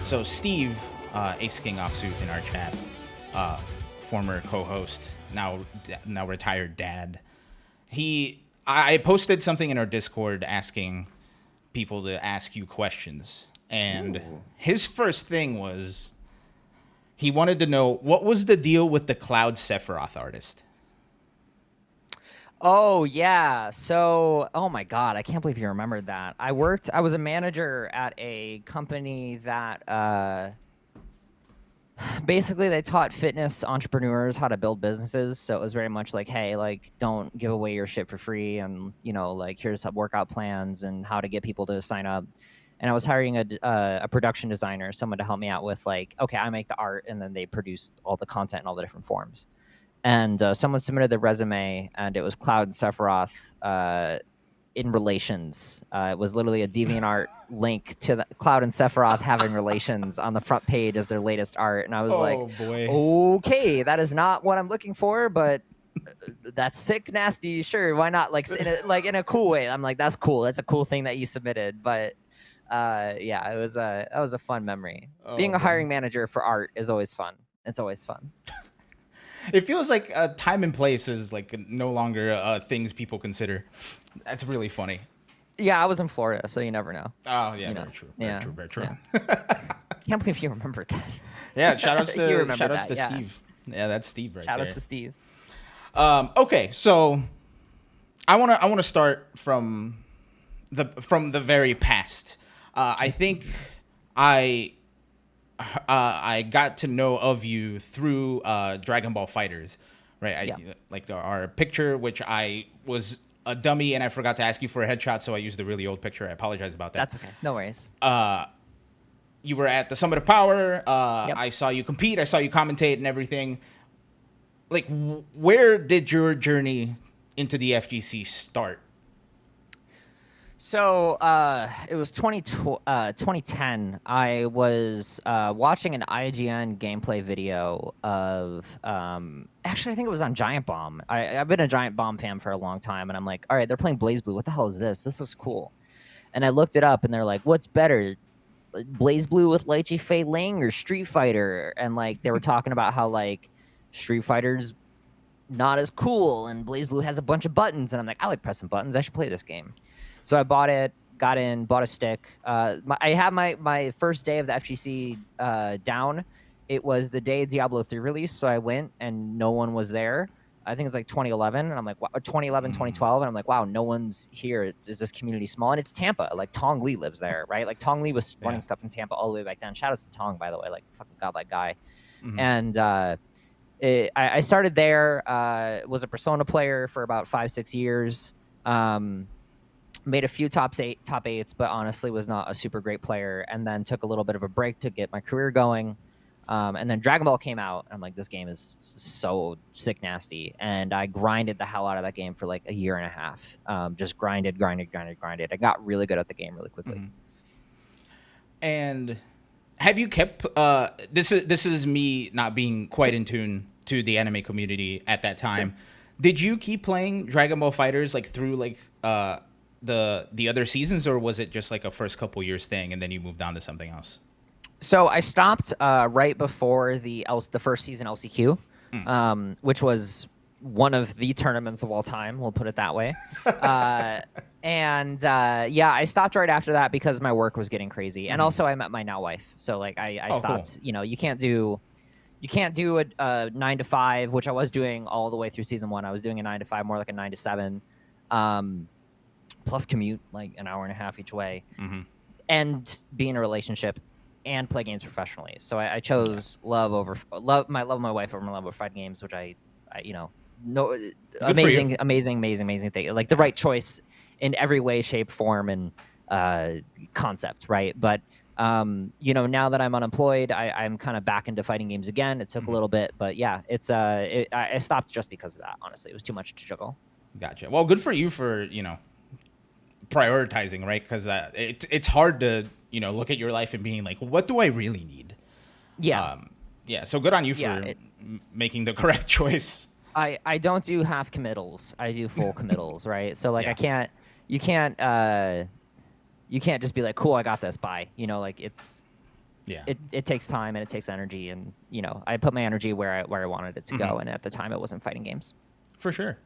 So Steve, Ace King Offsuit in our chat, former co-host, now retired dad. I posted something in our Discord asking people to ask you questions, and his first thing was he wanted to know what was the deal with the Cloud Sephiroth artist. Oh, yeah. So, oh my God, I can't believe you remembered that. I was a manager at a company that basically they taught fitness entrepreneurs how to build businesses. So it was very much like, hey, like, don't give away your shit for free. And, like, here's some workout plans and how to get people to sign up. And I was hiring a production designer, someone to help me out with, like, okay, I make the art and then they produce all the content in all the different forms. And someone submitted their resume, and it was Cloud and Sephiroth in relations. It was literally a DeviantArt link to the Cloud and Sephiroth having relations on the front page as their latest art. And I was boy. okay, that is not what I'm looking for, but that's sick, nasty. Sure, why not? Like in a cool way. I'm like, that's cool. That's a cool thing that you submitted. But yeah, that was a fun memory. Being a hiring manager for art is always fun. It's always fun. It feels like time and place is like no longer things people consider. That's really funny. Yeah, I was in Florida, so you never know. Oh yeah, very true. Very true. Can't believe you remembered that. Yeah, shout outs to yeah. Steve. Yeah, that's Steve right there. Shout outs to Steve. Okay, so I wanna start from the very past. I think I got to know of you through Dragon Ball Fighters, right? Like our picture, which I was a dummy and I forgot to ask you for a headshot, so I used a really old picture. I apologize about that. That's okay. No worries. You were at the Summit of Power. Yep. I saw you compete. I saw you commentate and everything. Like, where did your journey into the FGC start? So it was 2010. I was watching an IGN gameplay video of actually I think it was on Giant Bomb. I've been a Giant Bomb fan for a long time, and I'm like, all right, they're playing BlazBlue. What the hell is this? This looks cool. And I looked it up, and they're like, what's better, BlazBlue with Lai Chi Fei Ling or Street Fighter? And like they were talking about how like Street Fighter's not as cool, and BlazBlue has a bunch of buttons, and I'm like, I like pressing buttons. I should play this game. So I bought it, got in, bought a stick. I had my first day of the FGC down. It was the day Diablo 3 released, so I went and no one was there. I think it's like 2011, and I'm like, wow, 2011, 2012, and I'm like, wow, no one's here. Is this community small? And it's Tampa. Like, Tong Lee lives there, right? Like, Tong Lee was running stuff in Tampa all the way back then. Shout out to Tong, by the way. Like, fucking godlike guy. Mm-hmm. And I started there, was a Persona player for about 5-6 years. Made a few top eights, but honestly was not a super great player. And then took a little bit of a break to get my career going. And then Dragon Ball came out. And I'm like, this game is so sick nasty. And I grinded the hell out of that game for like a year and a half. Just grinded. I got really good at the game really quickly. Mm-hmm. And have you kept this is me not being quite in tune to the anime community at that time. Sure. Did you keep playing Dragon Ball FighterZ like through like the other seasons, or was it just like a first couple years thing and then you moved on to something else? So I stopped right before the first season LCQ, which was one of the tournaments of all time. We'll put it that way. And I stopped right after that because my work was getting crazy, and also I met my now wife. So like I stopped. Cool. You know, you can't do a 9 to 5, which I was doing all the way through season 1. I was doing a 9 to 5, more like a 9 to 7. Plus commute like an hour and a half each way, and be in a relationship and play games professionally. So I chose love my wife over my love of fighting games, which I amazing thing, like the right choice in every way, shape, form, and concept, right? But now that I'm unemployed, I'm kind of back into fighting games again. It took a little bit, but yeah, I stopped just because of that. Honestly, it was too much to juggle. Gotcha. Well, good for you for prioritizing, right? Because it's hard to look at your life and being like, what do I really need? Yeah. So good on you for making the correct choice. I don't do half committals. I do full committals, right? So like you can't just be like, cool, I got this, bye. Like it's Yeah. it takes time and it takes energy, and I put my energy where I wanted it to go, and at the time it wasn't fighting games. For sure.